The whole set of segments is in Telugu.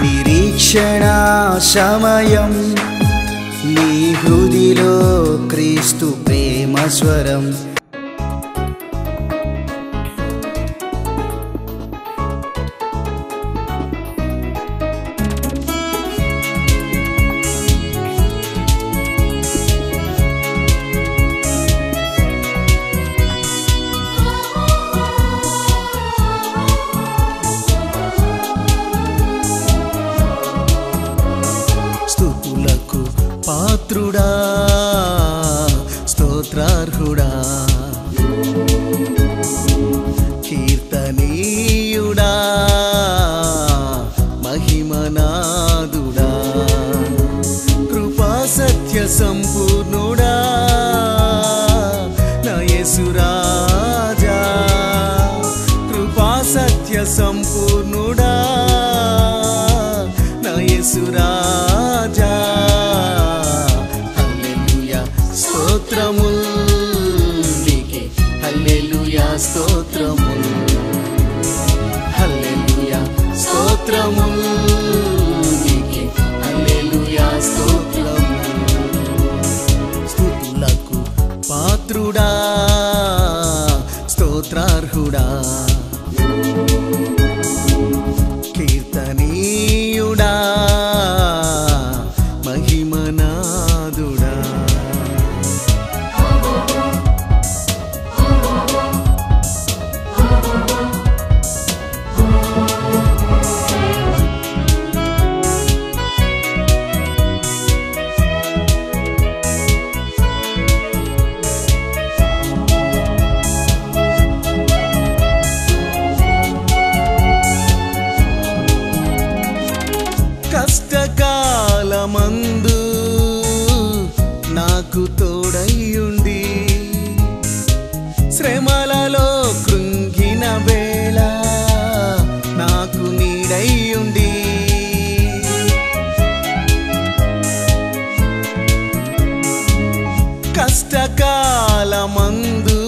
నిరీక్షణ సమయం నీ హృదిలో క్రీస్తు ప్రేమ స్వరం. స్తుతులకు పాత్రుడా స్తోత్రార్హుడా కీర్తనీయుడా మహిమనాదుడా కృపా సత్య సంపూర్ణుడా నా యేసు రాజా. కృపా సత్య సంపూర్ణుడా నా యేసు రాజా. హల్లెలూయా స్తోత్రముల్ నీకే, హల్లెలూయా స్తోత్రముల్, హల్లెలూయా స్తోత్రముల్ నీకే, హల్లెలూయా స్తోత్రముల్. స్తుతులకు పాత్రుడా స్తోత్రార్హుడా కీర్తనీయుడా మహిమనాదుడా. కష్టకాలమందు నాకు తోడయ్యుండి, శ్రమలలో కృంగిన వేళ నాకు నీడయ్యుండి, కష్టకాలమందు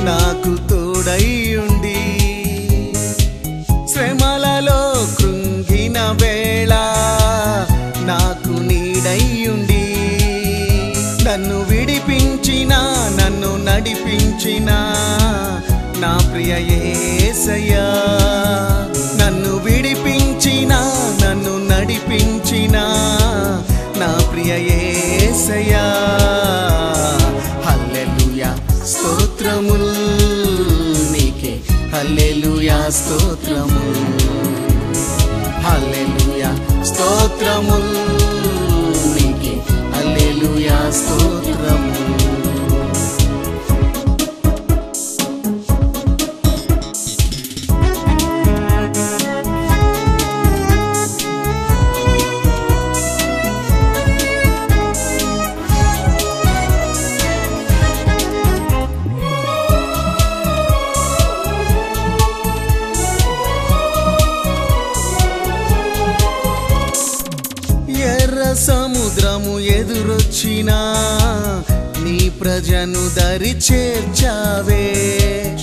నాకు తోడయ్యుండి, శ్రమలలో కృంగిన వేళ నాకు నీడయ్యుండి, నన్ను విడిపించిన నన్ను నడిపించిన నా ప్రియ యేసయ్యా. నన్ను విడిపించిన నన్ను నడిపించిన నా ప్రియ యేసయ్యా. హల్లెలూయా స్తోత్రముల్ నీకే, హల్లెలూయా స్తోత్రముల్, హల్లెలూయా స్తోత్రముల్ నీకే, హల్లెలూయా స్తోత్రముల్. సముద్రము ఎదురొచ్చినా నీ ప్రజను దరి చేర్చావే.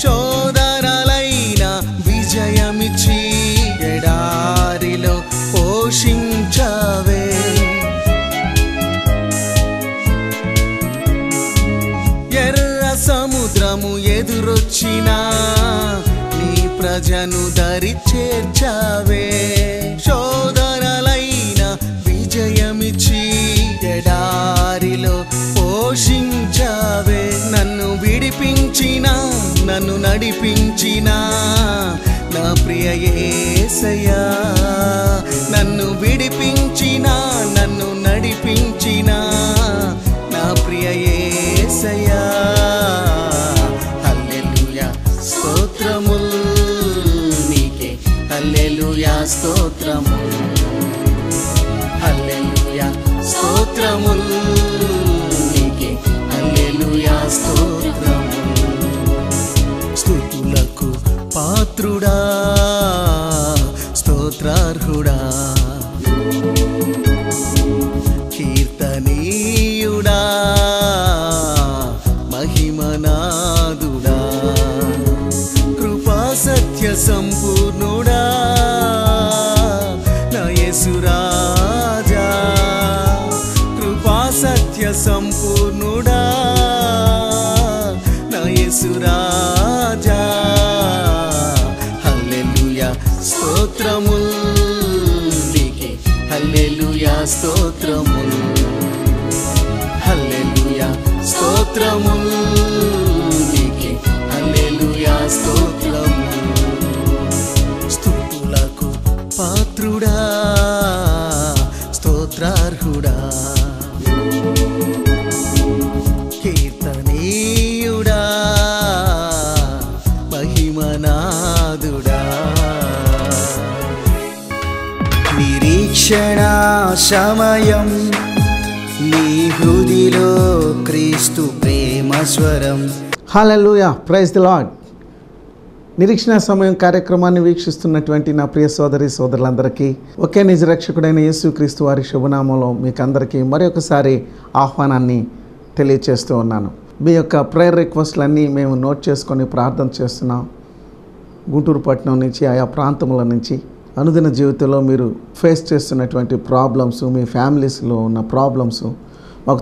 శోధనలైన విజయమిచ్చి ఎడారిలో పోషించావే. ఎర్ర సముద్రము ఎదురొచ్చినా నీ ప్రజను దరి చేర్చావే. శోధనలైన విజయమిచ్చి ఎడారిలో పోషించావే. నన్ను విడిపించిన నన్ను నడిపించిన నా ప్రియ యేసయ్యా. నన్ను విడిపించిన నన్ను నడిపించిన నా ప్రియ యేసయ్యా. హల్లెలూయా స్తోత్రముల్ నీకే, హల్లెలూయా స్తోత్రముల్, హల్లెలూయా స్తోత్రముల్ నీకే, హల్లెలూయా స్తోత్రముల్. స్తుతులకు పాత్రుడా స్తోత్రార్హుడా కీర్తనీయుడా మహిమనాదుడా కృపా సత్య సంపూర్ణుడా స్తోత్రముల్ నీకే హల్లెలూయా స్తోత్రముల్ హల్లెలూయా స్తోత్రముల్ నీకే హల్లెలూయా స్తోత్రముల్ స్తుతులకు పాత్రుడా స్తోత్రార్హుడా కీర్తనీయుడా మహిమనాదుడా నిరీక్షణ సమయం నీ హృదిలో క్రీస్తు ప్రేమ స్వరం. హల్లెలూయా, ప్రైజ్ ది లార్డ్. నిరీక్షణ సమయం కార్యక్రమాన్ని వీక్షిస్తున్నటువంటి నా ప్రియ సోదరి సోదరులందరికీ ఒకే నిజ రక్షకుడైన యేసుక్రీస్తు వారి శుభనామంలో మీకు అందరికీ మరొకసారి ఆహ్వానాన్ని తెలియచేస్తూ ఉన్నాను. మీ యొక్క ప్రేయర్ రిక్వెస్ట్లన్నీ మేము నోట్ చేసుకొని ప్రార్థన చేస్తున్నాం. గుంటూరు పట్టణం నుంచి, ఆయా ప్రాంతముల నుంచి అనుదిన జీవితంలో మీరు ఫేస్ చేస్తున్నటువంటి ప్రాబ్లమ్స్, మీ ఫ్యామిలీస్లో ఉన్న ప్రాబ్లమ్స్ మాకు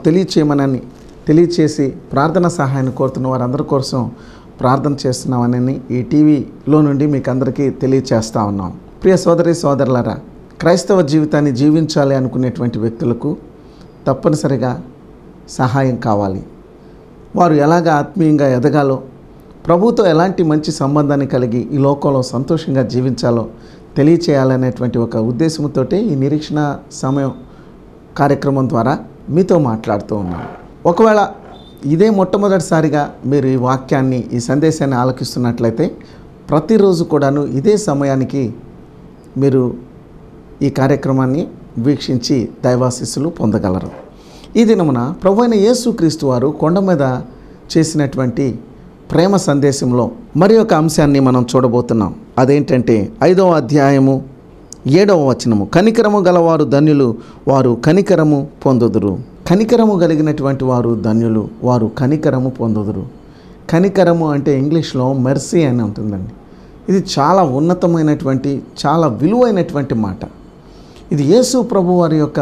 తెలియచేసి ప్రార్థన సహాయాన్ని కోరుతున్న వారందరి కోసం ప్రార్థన చేస్తున్నామని ఈ టీవీలో నుండి మీకు అందరికీ తెలియచేస్తూ ఉన్నాం. ప్రియ సోదరి సోదరులారా, క్రైస్తవ జీవితాన్ని జీవించాలి అనుకునేటువంటి వ్యక్తులకు తప్పనిసరిగా సహాయం కావాలి. వారు ఎలాగ ఆత్మీయంగా ఎదగాలో, ప్రభుతో ఎలాంటి మంచి సంబంధాన్ని కలిగి ఈ లోకంలో సంతోషంగా జీవించాలో తెలియచేయాలనేటువంటి ఒక ఉద్దేశంతో ఈ నిరీక్షణ సమయం కార్యక్రమం ద్వారా మీతో మాట్లాడుతూ ఉన్నాను. ఒకవేళ ఇదే మొట్టమొదటిసారిగా మీరు ఈ వాక్యాన్ని, ఈ సందేశాన్ని ఆలకిస్తున్నట్లయితే ప్రతిరోజు కూడాను ఇదే సమయానికి మీరు ఈ కార్యక్రమాన్ని వీక్షించి దైవాశీస్సులు పొందగలరు. ఈ దినమున ప్రభువైన యేసుక్రీస్తు వారు కొండ మీద చేసినటువంటి ప్రేమ సందేశంలో మరి ఒక అంశాన్ని మనం చూడబోతున్నాం. అదేంటంటే 5వ అధ్యాయము 7వ వచనము, కనికరము గలవారు ధన్యులు, వారు కనికరము పొందుదురు. కనికరము కలిగినటువంటి వారు ధన్యులు, వారు కనికరము పొందుదురు. కనికరము అంటే ఇంగ్లీష్లో మెర్సీ అని ఉంటుందండి. ఇది చాలా ఉన్నతమైనటువంటి, చాలా విలువైనటువంటి మాట. ఇది యేసు ప్రభు వారి యొక్క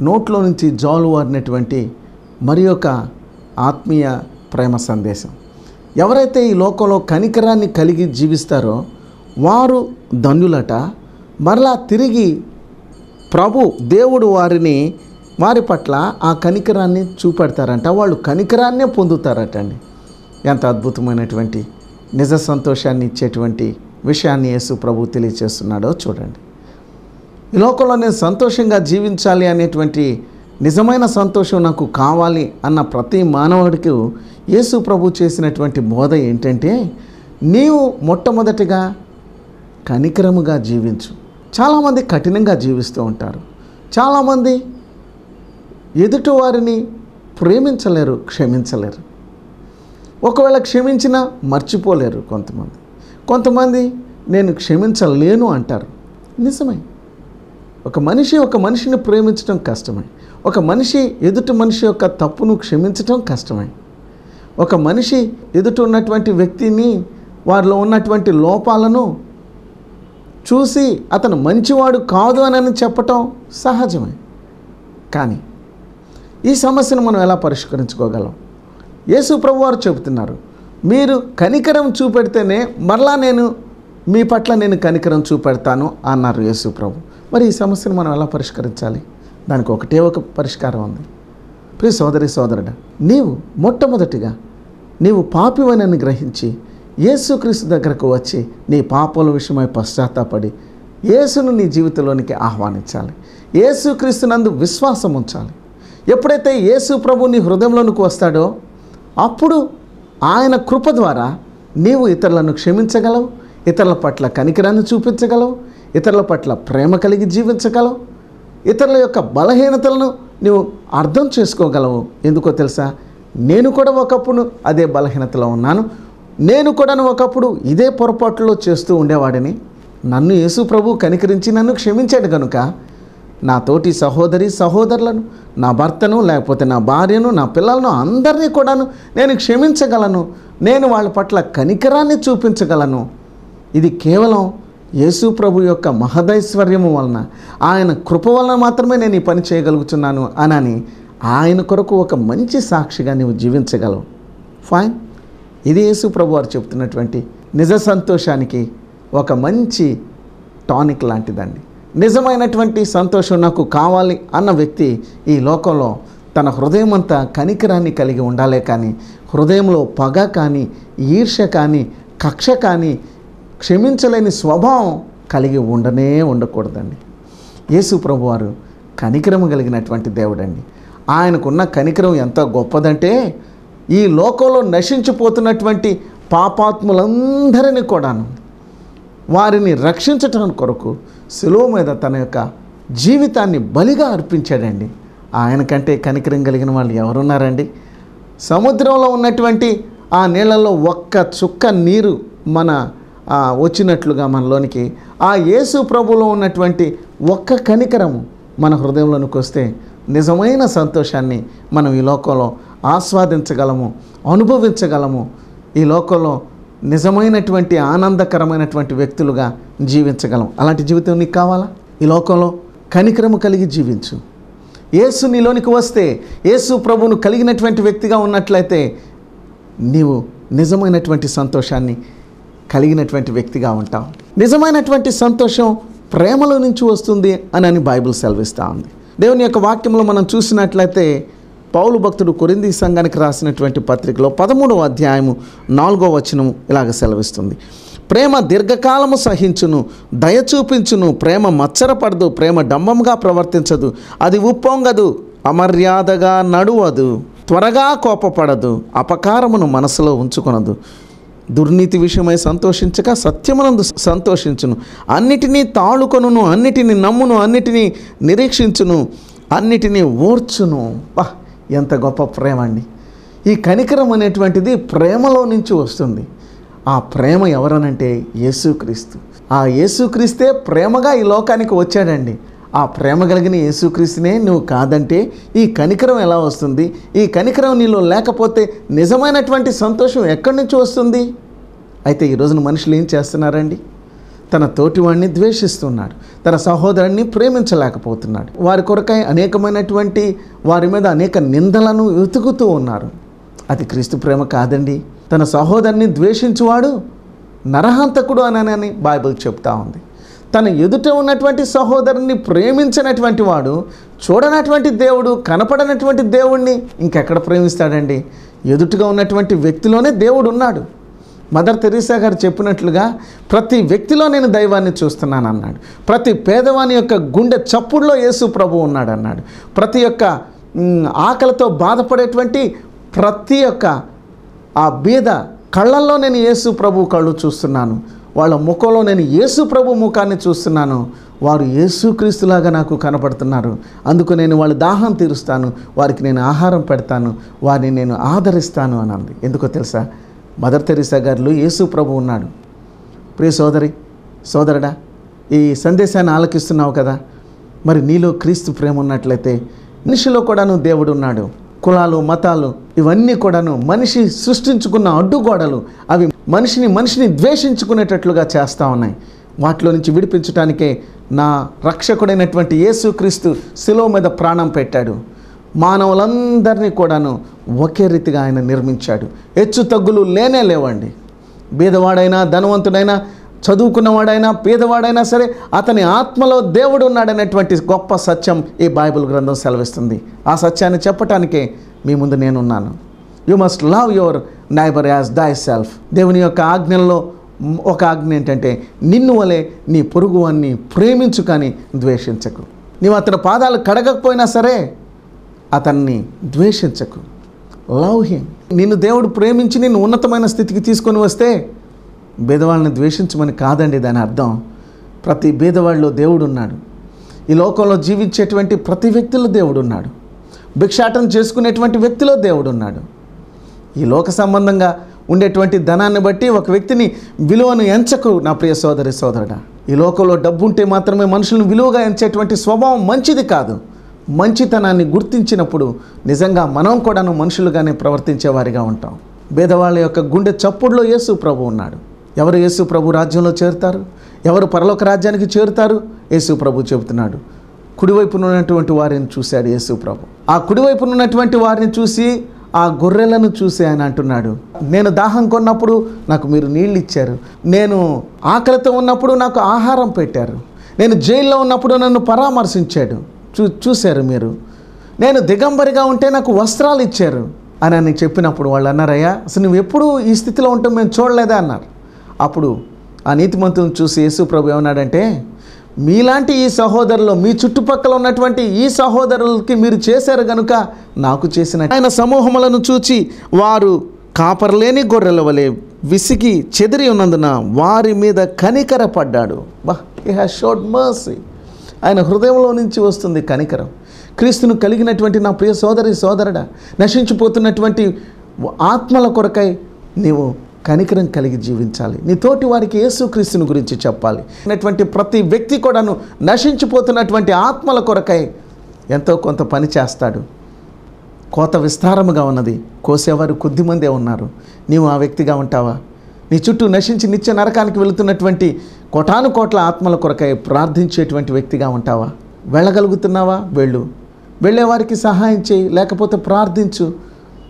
నోట్లో నుంచి జాలువారినటువంటి మరి ఒక ఆత్మీయ ప్రేమ సందేశం. ఎవరైతే ఈ లోకంలో కనికరాన్ని కలిగి జీవిస్తారో వారు ధన్యులట. మరలా తిరిగి దేవుడు వారి పట్ల ఆ కనికరాన్ని చూపెడతారంట. వాళ్ళు కనికరాన్నే పొందుతారట అండి. ఎంత అద్భుతమైనటువంటి నిజ సంతోషాన్ని ఇచ్చేటువంటి విషయాన్ని యేసు ప్రభు తెలియచేస్తున్నాడో చూడండి. ఈ లోకంలో నేను సంతోషంగా జీవించాలి అనేటువంటి నిజమైన సంతోషం నాకు కావాలి అన్న ప్రతి మానవుడికి యేసు ప్రభు చేసినటువంటి బోధ ఏంటంటే, నీవు మొట్టమొదటిగా కనికరముగా జీవించు. చాలామంది కఠినంగా జీవిస్తూ ఉంటారు. చాలామంది ఎదుటి వారిని ప్రేమించలేరు, క్షమించలేరు. ఒకవేళ క్షమించినా మర్చిపోలేరు. కొంతమంది నేను క్షమించలేను అంటారు. నిజమే, ఒక మనిషిని ప్రేమించడం కష్టమే. ఒక మనిషి ఎదుటి మనిషి యొక్క తప్పును క్షమించడం కష్టమే. ఒక మనిషి ఎదుటి ఉన్నటువంటి వ్యక్తిని, వారిలో ఉన్నటువంటి లోపాలను చూసి అతను మంచివాడు కాదు అని చెప్పటం సహజమే. కానీ ఈ సమస్యను మనం ఎలా పరిష్కరించుకోగలం? యేసు ప్రభు వారు చెబుతున్నారు, మీరు కనికరం చూపెడితేనే మరలా మీ పట్ల నేను కనికరం చూపెడతాను అన్నారు యేసు ప్రభు. మరి ఈ సమస్యను మనం ఎలా పరిష్కరించాలి? దానికి ఒక పరిష్కారం ఉంది. ప్రియ సోదరి సోదరుడా, నీవు మొట్టమొదటిగా నీవు పాపివైనని గ్రహించి యేసుక్రీస్తు దగ్గరకు వచ్చి నీ పాపాల విషయమై పశ్చాత్తాపడి యేసును నీ జీవితంలోనికి ఆహ్వానించాలి. యేసుక్రీస్తునందు విశ్వాసం ఉంచాలి. ఎప్పుడైతే యేసు ప్రభు నీ హృదయంలోనికి వస్తాడో అప్పుడు ఆయన కృప ద్వారా నీవు ఇతరులను క్షమించగలవు, ఇతరుల పట్ల కనికరాన్ని చూపించగలవు, ఇతరుల పట్ల ప్రేమ కలిగి జీవించగలవు, ఇతరుల యొక్క బలహీనతలను నీవు అర్థం చేసుకోగలవు. ఎందుకో తెలుసా? నేను కూడా ఒకప్పుడు అదే బలహీనతలో ఉన్నాను. నేను కూడా ఒకప్పుడు ఇదే పొరపాటులో చేస్తూ ఉండేవాడిని. నన్ను యేసు ప్రభు కనికరించి నన్ను క్షమించాడు కనుక నా తోటి సహోదరులను, నా భర్తను, లేకపోతే నా భార్యను, నా పిల్లలను, అందరినీ కూడాను నేను క్షమించగలను. నేను వాళ్ళ పట్ల కనికరాన్ని చూపించగలను. ఇది కేవలం యేసు ప్రభు యొక్క మహదైశ్వర్యము వలన, ఆయన కృప వలన మాత్రమే నేను ఈ పని చేయగలుగుతున్నాను అని ఆయన కొరకు ఒక మంచి సాక్షిగా నీవు జీవించగలవు. ఫైన్. ఇది యేసు ప్రభు వారు చెప్తున్నటువంటి నిజ సంతోషానికి ఒక మంచి టానిక్ లాంటిదండి. నిజమైనటువంటి సంతోషం నాకు కావాలి అన్న వ్యక్తి ఈ లోకంలో తన హృదయం అంతా కనికరాన్ని కలిగి ఉండాలే కానీ హృదయంలో పగ కానీ ఈర్ష్య కానీ కక్ష కానీ క్షమించలేని స్వభావం కలిగి ఉండకూడదండి. యేసు ప్రభువారు కనికరం కలిగినటువంటి దేవుడండి. ఆయనకున్న కనికరం ఎంత గొప్పదంటే ఈ లోకంలో నశించిపోతున్నటువంటి పాపాత్ములందరినీ కూడాను వారిని రక్షించటం కొరకు శిలువ మీద తన యొక్క జీవితాన్ని బలిగా అర్పించాడండి. ఆయన కంటే కనికరం కలిగిన వాళ్ళు ఎవరున్నారండి? సముద్రంలో ఉన్నటువంటి ఆ నీళ్ళల్లో ఒక్క చుక్క నీరు వచ్చినట్లుగా మనలోనికి ఆ యేసు ప్రభులో ఉన్నటువంటి ఒక్క కనికరము మన హృదయంలోనికి వస్తే నిజమైన సంతోషాన్ని మనం ఈ లోకంలో ఆస్వాదించగలము, అనుభవించగలము. ఈ లోకంలో నిజమైనటువంటి ఆనందకరమైనటువంటి వ్యక్తులుగా జీవించగలం. అలాంటి జీవితం నీకు కావాలా? ఈ లోకంలో కనికరము కలిగి జీవించు. యేసు నీలోనికి వస్తే, యేసు ప్రభువును కలిగినటువంటి వ్యక్తిగా ఉన్నట్లయితే నీవు నిజమైనటువంటి సంతోషాన్ని కలిగినటువంటి వ్యక్తిగా ఉంటావు. నిజమైనటువంటి సంతోషం ప్రేమలో నుంచి వస్తుంది అని బైబిల్ సెలవిస్తూ ఉంది. దేవుని యొక్క వాక్యంలో మనం చూసినట్లయితే పౌలు భక్తుడు కొరింథీ సంఘానికి రాసినటువంటి పత్రికలో 13వ అధ్యాయము 4వ వచనం ఇలాగ సెలవిస్తుంది. ప్రేమ దీర్ఘకాలము సహించును, దయ చూపించును, ప్రేమ మత్సరపడదు, ప్రేమ డంబంగా ప్రవర్తించదు, అది ఉప్పొంగదు, అమర్యాదగా నడువదు, త్వరగా కోపపడదు, అపకారమును మనసులో ఉంచుకొనదు, దుర్నీతి విషయమై సంతోషించక సత్యమునందు సంతోషించును, అన్నిటినీ తాళుకొనును, అన్నిటినీ నమ్మును, అన్నిటినీ నిరీక్షించును, అన్నిటినీ ఓర్చును. ఎంత గొప్ప ప్రేమ అండి! ఈ కనికరం అనేటువంటిది ప్రేమలో నుంచి వస్తుంది. ఆ ప్రేమ ఎవరనంటే యేసుక్రీస్తు. ఆ యేసుక్రీస్తే ప్రేమగా ఈ లోకానికి వచ్చాడండి. ఆ ప్రేమ కలిగిన యేసుక్రీస్తునే నువ్వు కాదంటే ఈ కనికరం ఎలా వస్తుంది? ఈ కనికరం నీలో లేకపోతే నిజమైనటువంటి సంతోషం ఎక్కడి నుంచి వస్తుంది? అయితే ఈ రోజున మనుషులు ఏం చేస్తున్నారండి? తన తోటివాడిని ద్వేషిస్తున్నాడు, తన సహోదరుడిని ప్రేమించలేకపోతున్నాడు, వారి కొరకై అనేకమైనటువంటి వారి మీద అనేక నిందలను వెతుకుతూ ఉన్నారు. అది క్రీస్తు ప్రేమ కాదండి. తన సహోదరుని ద్వేషించువాడు నరహంతకుడు అని బైబిల్ చెప్తా ఉంది. తన ఎదుట ఉన్నటువంటి సహోదరుని ప్రేమించినటువంటి వాడు చూడనటువంటి దేవుడు, కనపడనటువంటి దేవుణ్ణి ఇంకెక్కడ ప్రేమిస్తాడండి? ఎదుటిగా ఉన్నటువంటి వ్యక్తిలోనే దేవుడు ఉన్నాడు. మదర్ తెరీసా గారు చెప్పినట్లుగా ప్రతి వ్యక్తిలో నేను దైవాన్ని చూస్తున్నాను అన్నాడు. ప్రతి పేదవాని యొక్క గుండె చప్పుడులో యేసు ప్రభు ఉన్నాడు అన్నాడు. ప్రతి ఒక్క ఆకలితో బాధపడేటువంటి ప్రతి ఒక్క ఆ బీద కళ్ళల్లో నేను యేసు ప్రభు కళ్ళు చూస్తున్నాను. వాళ్ళ ముఖంలో నేను యేసు ప్రభు ముఖాన్ని చూస్తున్నాను. వారు యేసుక్రీస్తులాగా నాకు కనపడుతున్నారు. అందుకు నేను వాళ్ళ దాహం తీరుస్తాను, వారికి నేను ఆహారం పెడతాను, వారిని నేను ఆదరిస్తాను అని అంది. ఎందుకో తెలుసా? మదర్ తెరీసా గారిలో యేసు ప్రభు ఉన్నాడు. ప్రియ సోదరి, సోదరుడా, ఈ సందేశాన్ని ఆలకిస్తున్నావు కదా, మరి నీలో క్రీస్తు ప్రేమ ఉన్నట్లయితే మనిషిలో కూడాను దేవుడు ఉన్నాడు. కులాలు, మతాలు ఇవన్నీ కూడాను మనిషి సృష్టించుకున్న అడ్డుగోడలు. అవి మనిషిని ద్వేషించుకునేటట్లుగా చేస్తూ ఉన్నాయి. వాటిలో నుంచి విడిపించడానికే నా రక్షకుడైనటువంటి యేసుక్రీస్తు శిలువ మీద ప్రాణం పెట్టాడు. మానవులందరినీ కూడాను ఒకే రీతిగా ఆయన నిర్మించాడు. హెచ్చు తగ్గులు లేనే లేవండి. బీదవాడైనా, ధనవంతుడైనా, చదువుకున్నవాడైనా, పేదవాడైనా సరే అతని ఆత్మలో దేవుడు ఉన్నాడనేటువంటి గొప్ప సత్యం ఈ బైబిల్ గ్రంథం సెలవిస్తుంది. ఆ సత్యాన్ని చెప్పటానికే మీ ముందు నేనున్నాను. You must love your neighbour as దై సెల్ఫ్. దేవుని యొక్క ఆజ్ఞల్లో ఒక ఆజ్ఞ ఏంటంటే నిన్ను వలె నీ పొరుగువాన్ని ప్రేమించు కానీ ద్వేషించకు. నీవు అతని పాదాలు కడగకపోయినా సరే అతన్ని ద్వేషించకు. Love him. నిన్ను దేవుడు ప్రేమించి నిన్ను ఉన్నతమైన స్థితికి తీసుకొని వస్తే బీదవాళ్ళని ద్వేషించమని కాదండి దాని అర్థం. ప్రతి బీదవాళ్ళలో దేవుడు ఉన్నాడు. ఈ లోకంలో జీవించేటువంటి ప్రతి వ్యక్తిలో దేవుడు ఉన్నాడు. భిక్షాటన చేసుకునేటువంటి వ్యక్తిలో దేవుడు ఉన్నాడు. ఈ లోక సంబంధంగా ఉండేటువంటి ధనాన్ని బట్టి ఒక వ్యక్తిని విలువను ఎంచకు నా ప్రియ సోదరి సోదరుడా. ఈ లోకంలో డబ్బు ఉంటే మాత్రమే మనుషులను విలువగా ఎంచేటువంటి స్వభావం మంచిది కాదు. మంచితనాన్ని గుర్తించినప్పుడు నిజంగా మనం కూడాను మనుషులుగానే ప్రవర్తించేవారిగా ఉంటాం. పేదవాళ్ళ యొక్క గుండె చప్పుడులో యేసు ప్రభు ఉన్నాడు. ఎవరు యేసు ప్రభు రాజ్యంలో చేరుతారు? ఎవరు పరలోక రాజ్యానికి చేరుతారు? యేసు ప్రభు చెబుతున్నాడు. కుడివైపున ఉన్నటువంటి వారిని చూశాడు యేసు ప్రభు. ఆ కుడివైపున ఉన్నటువంటి వారిని చూసి ఆ గొర్రెలను చూసి ఆయన అంటున్నాడు, నేను దాహం కొన్నప్పుడు నాకు మీరు నీళ్ళు ఇచ్చారు, నేను ఆకలితో ఉన్నప్పుడు నాకు ఆహారం పెట్టారు, నేను జైల్లో ఉన్నప్పుడు నన్ను పరామర్శించాడు చూశారు మీరు, నేను దిగంబరిగా ఉంటే నాకు వస్త్రాలు ఇచ్చారు అని చెప్పినప్పుడు వాళ్ళు అన్నారయ్యా, అసలు నువ్వు ఎప్పుడు ఈ స్థితిలో ఉంటే మేము చూడలేదా అన్నారు. అప్పుడు ఆ నీతిమంతులను చూసి యేసు ప్రభు ఏమన్నాడంటే, మీలాంటి ఈ సహోదరులు, మీ చుట్టుపక్కల ఉన్నటువంటి ఈ సహోదరులకి మీరు చేశారు కనుక నాకు చేసిన ఆయన సమూహములను చూచి వారు కాపరలేని గొర్రెల వలె విసిగి చెదిరి ఉన్నందున వారి మీద కనికర పడ్డాడు. హి హ్యాస్ షోడ్ మర్సీ. ఆయన హృదయంలో నుంచి వస్తుంది కనికరం. క్రీస్తును కలిగినటువంటి నా ప్రియ సోదరి సోదరుడా, నశించిపోతున్నటువంటి ఆత్మల కొరకై నీవు కనికరం కలిగి జీవించాలి. నీ తోటి వారికి యేసుక్రీస్తుని గురించి చెప్పాలి. అటువంటి ప్రతి వ్యక్తి కూడాను నశించిపోతున్నటువంటి ఆత్మల కొరకై ఎంతో కొంత పని చేస్తాడు. కోత విస్తారముగా ఉన్నది, కోసేవారు కొద్దిమందే ఉన్నారు. నీవు ఆ వ్యక్తిగా ఉంటావా? నీ చుట్టూ నశించి నిత్య నరకానికి వెళుతున్నటువంటి కోటాను కోట్ల ఆత్మల కొరకై ప్రార్థించేటువంటి వ్యక్తిగా ఉంటావా? వెళ్ళగలుగుతున్నావా? వెళ్ళేవారికి సహాయం చేయి, లేకపోతే ప్రార్థించు.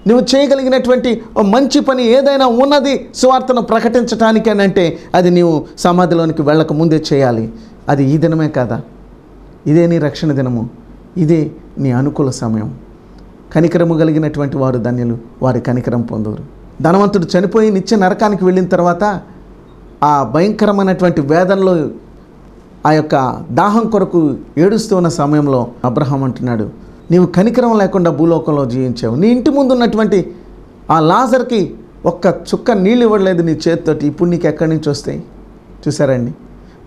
నువ్వు చేయగలిగినటువంటి మంచి పని ఏదైనా ఉన్నది సువార్తను ప్రకటించటానికి అని అంటే అది నీవు సమాధిలోనికి వెళ్ళక ముందే చేయాలి. అది ఈ దినమే కాదా? ఇదే నీ రక్షణ దినము, ఇదే నీ అనుకూల సమయం. కనికరము కలిగినటువంటి వారు ధన్యులు, వారి కనికరం పొందురు. ధనవంతుడు చనిపోయి నిత్య నరకానికి వెళ్ళిన తర్వాత ఆ భయంకరమైనటువంటి వేదనలో ఆ యొక్క దాహం కొరకు ఏడుస్తూ ఉన్న సమయంలో అబ్రహాం అంటున్నాడు, నీవు కనికరం లేకుండా భూలోకంలో జీవించావు. నీ ఇంటి ముందు ఉన్నటువంటి ఆ లాజర్కి ఒక్క చుక్క నీళ్ళు ఇవ్వలేదు నీ చేతితోటి, ఇప్పుడు నీకు ఎక్కడి నుంచి వస్తాయి? చూసారండి,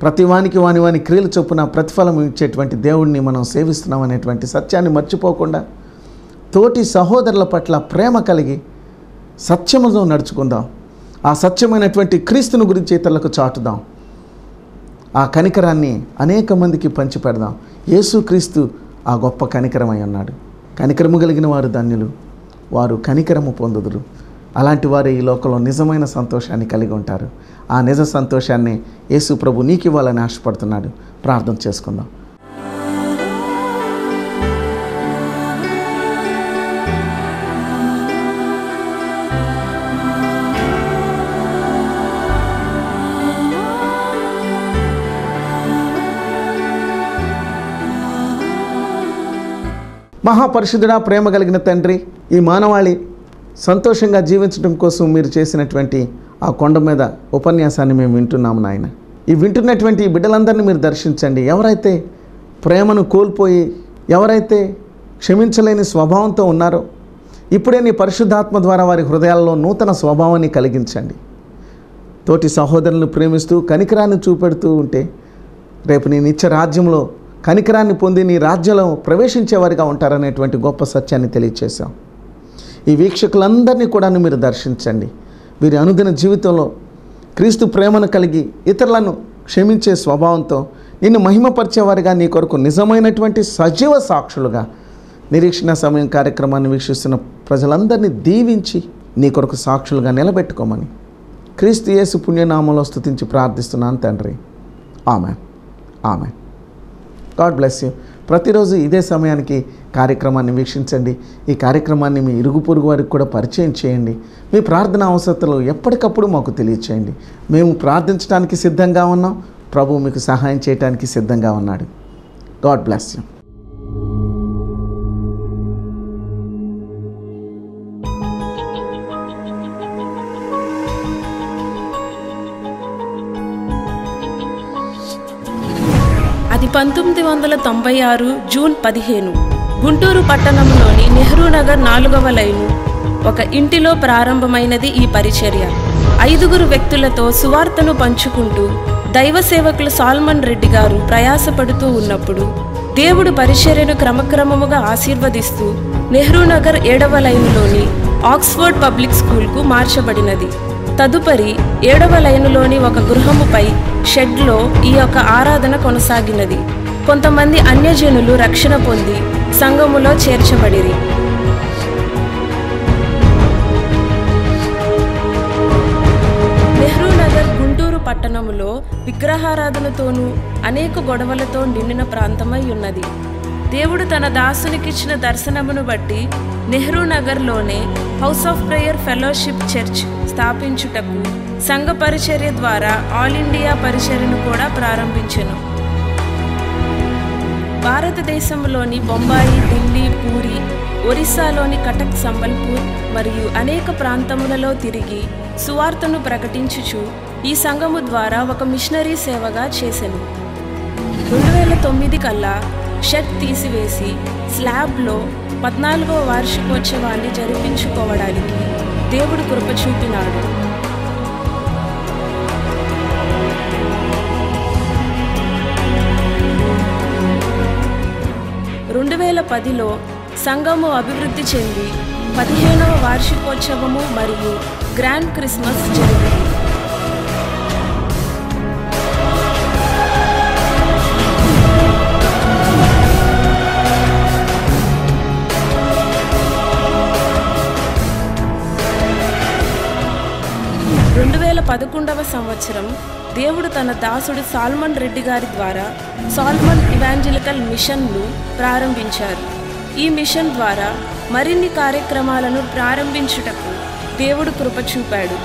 ప్రతి వానికి వాని క్రియలు చొప్పున ప్రతిఫలం ఇచ్చేటువంటి దేవుడిని మనం సేవిస్తున్నాం అనేటువంటి సత్యాన్ని మర్చిపోకుండా తోటి సహోదరుల పట్ల ప్రేమ కలిగి సత్యముతో నడుచుకుందాం. ఆ సత్యమైనటువంటి క్రీస్తుని గురించి ఇతరులకు చాటుదాం. ఆ కనికరాన్ని అనేక మందికి పంచిపెడదాం. యేసుక్రీస్తు ఆ గొప్ప కనికరమై ఉన్నాడు. కనికరము కలిగిన వారు ధన్యులు, వారు కనికరము పొందుదురు. అలాంటి వారు ఈ లోకంలో నిజమైన సంతోషాన్ని కలిగి ఉంటారు. ఆ నిజ సంతోషాన్ని యేసు ప్రభు నీకు ఇవ్వాలని ఆశపడుతున్నాడు. ప్రార్థన చేసుకుందాం. మహాపరిశుద్ధుడా, ప్రేమ కలిగిన తండ్రి, ఈ మానవాళి సంతోషంగా జీవించడం కోసం మీరు చేసినటువంటి ఆ కొండ మీద ఉపన్యాసాన్ని మేము వింటున్నాము నాయన. ఈ వింటున్నటువంటి ఈ బిడ్డలందరినీ మీరు దర్శించండి. ఎవరైతే ప్రేమను కోల్పోయి, ఎవరైతే క్షమించలేని స్వభావంతో ఉన్నారో, ఇప్పుడే నీ పరిశుద్ధాత్మ ద్వారా వారి హృదయాల్లో నూతన స్వభావాన్ని కలిగించండి. తోటి సహోదరులను ప్రేమిస్తూ కనికరాన్ని చూపెడుతూ ఉంటే రేపు నీ నిత్య రాజ్యంలో కనికరాన్ని పొంది నీ రాజ్యంలో ప్రవేశించేవారిగా ఉంటారనేటువంటి గొప్ప సత్యాన్ని తెలియచేశాం. ఈ వీక్షకులందరినీ కూడా మీరు దర్శించండి. వీరి అనుదిన జీవితంలో క్రీస్తు ప్రేమను కలిగి ఇతరులను క్షమించే స్వభావంతో నిన్ను మహిమపరిచేవారిగా, నీ కొరకు నిజమైనటువంటి సజీవ సాక్షులుగా నిరీక్షణ సమయం కార్యక్రమాన్ని వీక్షిస్తున్న ప్రజలందరినీ దీవించి నీ కొరకు సాక్షులుగా నిలబెట్టుకోమని క్రీస్తు యేసు పుణ్యనామంలో స్తుతించి ప్రార్థిస్తున్నాను తండ్రి. Amen, amen. God bless you. ప్రతిరోజు ఇదే సమయానికి కార్యక్రమాన్ని వీక్షించండి. ఈ కార్యక్రమాన్ని మీ ఇరుగు పొరుగు వారికి కూడా పరిచయం చేయండి. మీ ప్రార్థన అవసరతలు ఎప్పటికప్పుడు మాకు తెలియచేయండి. మేము ప్రార్థించడానికి సిద్ధంగా ఉన్నాం. ప్రభు మీకు సహాయం చేయడానికి సిద్ధంగా ఉన్నాడు. God bless you. అది 1996 జూన్ 15 గుంటూరు పట్టణంలోని నెహ్రూ నగర్ 4వ లైను ఒక ఇంటిలో ప్రారంభమైనది ఈ పరిచర్య. 5 వ్యక్తులతో సువార్తను పంచుకుంటూ దైవ సేవకులు సాల్మన్ రెడ్డి గారు ప్రయాసపడుతూ ఉన్నప్పుడు దేవుడు పరిచర్యను క్రమక్రమముగా ఆశీర్వదిస్తూ నెహ్రూ నగర్ 7వ లైనులోని ఆక్స్ఫర్డ్ పబ్లిక్ స్కూల్కు మార్చబడినది. తదుపరి 7వ లైనులోని ఒక గృహముపై షెడ్లో ఈ యొక్క ఆరాధన కొనసాగినది. కొంతమంది అన్యజనులు రక్షణ పొంది సంఘములో చేర్చబడిరి. నెహ్రూ నగర్ గుంటూరు పట్టణములో విగ్రహారాధనతోనూ అనేక గొడవలతో నిండిన ప్రాంతమై ఉన్నది. దేవుడు తన దాసునికిచ్చిన దర్శనమును బట్టి నెహ్రూ నగర్లోనే house of prayer fellowship church స్థాపించుటకు సంఘ పరిచర్య ద్వారా ఆల్ ఇండియా పరిచర్యను కూడా ప్రారంభించెను. భారతదేశంలోని బొంబాయి, ఢిల్లీ, పూరి, ఒరిస్సాలోని కటక్, సంబల్పూర్ మరియు అనేక ప్రాంతములలో తిరిగి సువార్తను ప్రకటించుచు ఈ సంఘము ద్వారా ఒక మిషనరీ సేవగా చేసెను. 2009 కల్లా షెడ్ తీసివేసి స్లాబ్లో 14వ వార్షికోత్సవాన్ని జరిపించుకోవడానికి దేవుడు కృప చూపినాడు. 2010లో సంఘము అభివృద్ధి చెంది 15వ వార్షికోత్సవము మరియు గ్రాండ్ క్రిస్మస్ జరిగింది. సంవత్సరం దేవుడు తన దాసుడు సాల్మన్ రెడ్డి గారి ద్వారా సాల్మన్ ఇవాంజలికల్ మిషన్ను ప్రారంభించారు. ఈ మిషన్ ద్వారా మరిన్ని కార్యక్రమాలను ప్రారంభించుటకు దేవుడు కృప చూపాడు.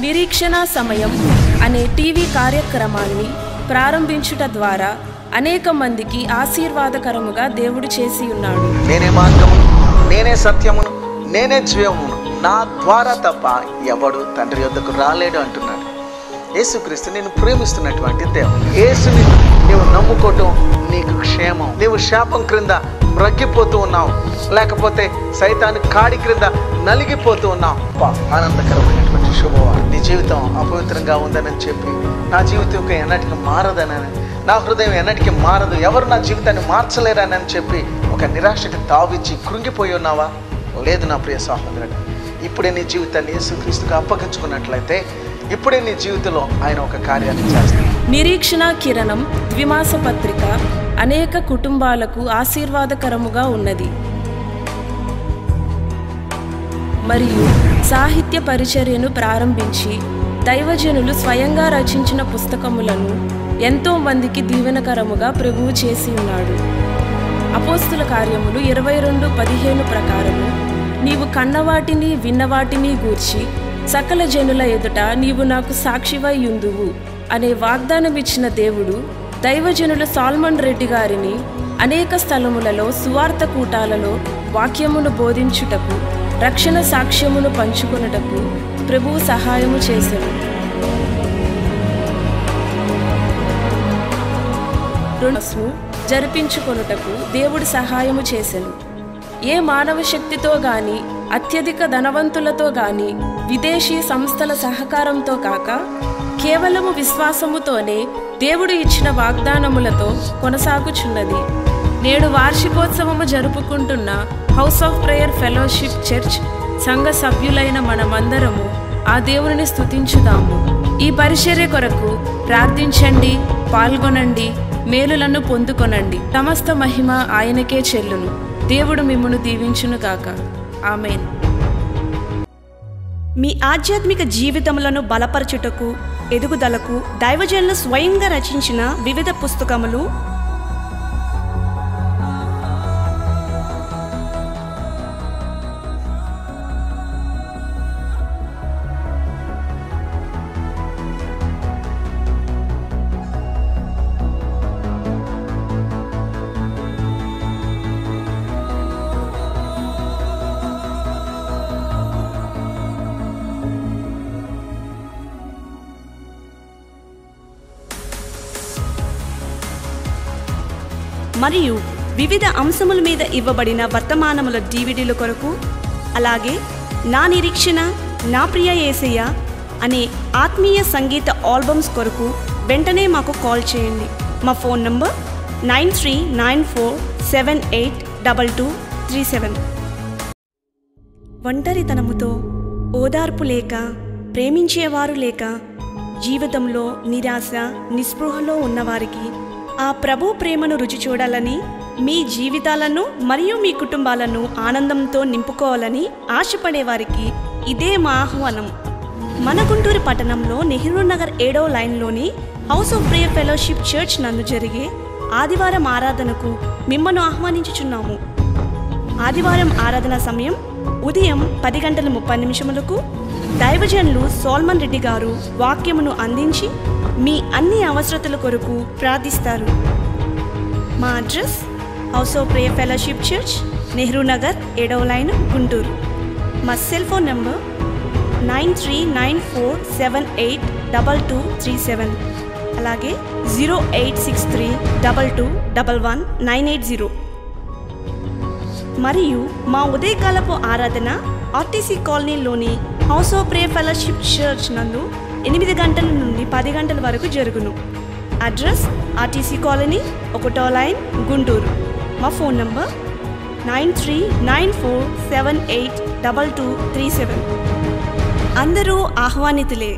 నిరీక్షణ సమయం అనే టీవీ కార్యక్రమాన్ని ప్రారంభించుట ద్వారా అనేక మందికి ఆశీర్వాదకరముగా దేవుడు చేసి ఉన్నాడు. నేనే మార్గమును, నేనే సత్యమును, నేనే జీవమును, నా ద్వారా తప్ప ఎవడు తండ్రి యొద్దకు రాలేడు అంటున్నాడు. యేసుక్రీస్తు నేను ప్రేమిస్తున్నటువంటి దేవుడు. యేసుని నీవు నమ్ముకోవటం నీకు క్షేమం. నీవు శాపం క్రింద మ్రగ్గిపోతూ ఉన్నావు, లేకపోతే సైతాను కాడి క్రింద నలిగిపోతూ ఉన్నావు. ఆనందకరమైనటువంటి శుభవార్త. నీ జీవితం అపవిత్రంగా ఉందని చెప్పి, నా జీవితం ఎన్నటికీ మారదని, నా హృదయం ఎన్నటికీ మారదు, ఎవరు నా జీవితాన్ని మార్చలేరని చెప్పి ఒక నిరాశకు తావిచ్చి కృంగిపోయి ఉన్నావా? లేదు నా ప్రియ సహోదరుడు, ఇప్పుడే నీ జీవితాన్ని యేసుక్రీస్తుకు అప్పగించుకున్నట్లయితే ఇప్పుడే నీ జీవితంలో ఆయన ఒక కార్యాన్ని చేస్తాడు. నిరీక్షణ కిరణం ద్విమాస పత్రిక అనేక కుటుంబాలకు ఆశీర్వాదకరముగా ఉన్నది మరియు సాహిత్య పరిచర్యను ప్రారంభించి దైవజనులు స్వయంగా రచించిన పుస్తకములను ఎంతో మందికి దీవెనకరముగా ప్రభువు చేసి ఉన్నాడు. అపోస్తుల కార్యములు 22:15 ప్రకారము నీవు కన్నవాటిని విన్నవాటిని గూర్చి సకల జనుల ఎదుట నీవు నాకు సాక్షివై యుందువు అనే వాగ్దానం ఇచ్చిన దేవుడు దైవజనుల సాల్మన్ రెడ్డి గారిని అనేక స్థలములలో సువార్త కూటాలలో వాక్యమును బోధించుటకు, రక్షణ సాక్ష్యమును పంచుకొనుటకు ప్రభువు సహాయము చేసెను. జరిపించుకొనుటకు దేవుడు సహాయము చేసెను. ఏ మానవ శక్తితో గాని, అత్యధిక ధనవంతులతో గాని, విదేశీ సంస్థల సహకారంతో కాక కేవలము విశ్వాసముతోనే దేవుడు ఇచ్చిన వాగ్దానములతో కొనసాగుచున్నది. నేడు వార్షికోత్సవము జరుపుకుంటున్న house of prayer fellowship church సంఘ సభ్యులైన మనమందరము ఆ దేవుని స్తుతించుదాము. ఈ పరిచర్య కొరకు ప్రార్థించండి, పాల్గొనండి, మేలులను పొందుకొనండి. సమస్త మహిమ ఆయనకే చెల్లును. దేవుడు మిమ్మును దీవించునుగాక. ఆమేన్. మీ ఆధ్యాత్మిక జీవితములను బలపరచుటకు, ఎదుగుదలకు దైవజనులు స్వయంగా రచించిన వివిధ పుస్తకములు, మరియు వివిధ అంశముల మీద ఇవ్వబడిన వర్తమానముల డివిడీల కొరకు, అలాగే నా నిరీక్షణ, నా ప్రియ యేసయ్య అనే ఆత్మీయ సంగీత ఆల్బమ్స్ కొరకు వెంటనే మాకు కాల్ చేయండి. మా ఫోన్ నంబర్ 9394782237. ఒంటరితనముతో, ఓదార్పు లేక, ప్రేమించేవారు లేక, జీవితంలో నిరాశ, నిస్పృహలో ఉన్నవారికి ఆ ప్రభు ప్రేమను రుచి చూడాలని, మీ జీవితాలను మరియు మీ కుటుంబాలను ఆనందంతో నింపుకోవాలని ఆశపడేవారికి ఇదే మా ఆహ్వానం. మన గుంటూరు పట్టణంలో నెహ్రూ నగర్ 7వ లైన్లోని house of prayer fellowship church నందు జరిగే ఆదివారం ఆరాధనకు మిమ్మల్ని ఆహ్వానించుచున్నాము. ఆదివారం ఆరాధన సమయం ఉదయం 10:30 దైవజనులు సోల్మన్ రెడ్డి గారు వాక్యమును అందించి మీ అన్ని అవసరతల కొరకు ప్రార్థిస్తారు. మా address house of prayer fellowship church, Nehru Nagar 7వ లైన్, గుంటూరు. మా సెల్ ఫోన్ నంబర్ 9394782237, అలాగే 08632211980. మరియు మా ఉదయకాలపు ఆరాధన ఆర్టీసీ కాలనీలోని house of prayer fellowship church నందు 8 గంటల నుండి 10 గంటల వరకు జరుగును. అడ్రస్ ఆర్టీసీ కాలనీ, 1వ లైన్, గుంటూరు. మా ఫోన్ నంబర్ 9394782237. అందరూ ఆహ్వానితులే.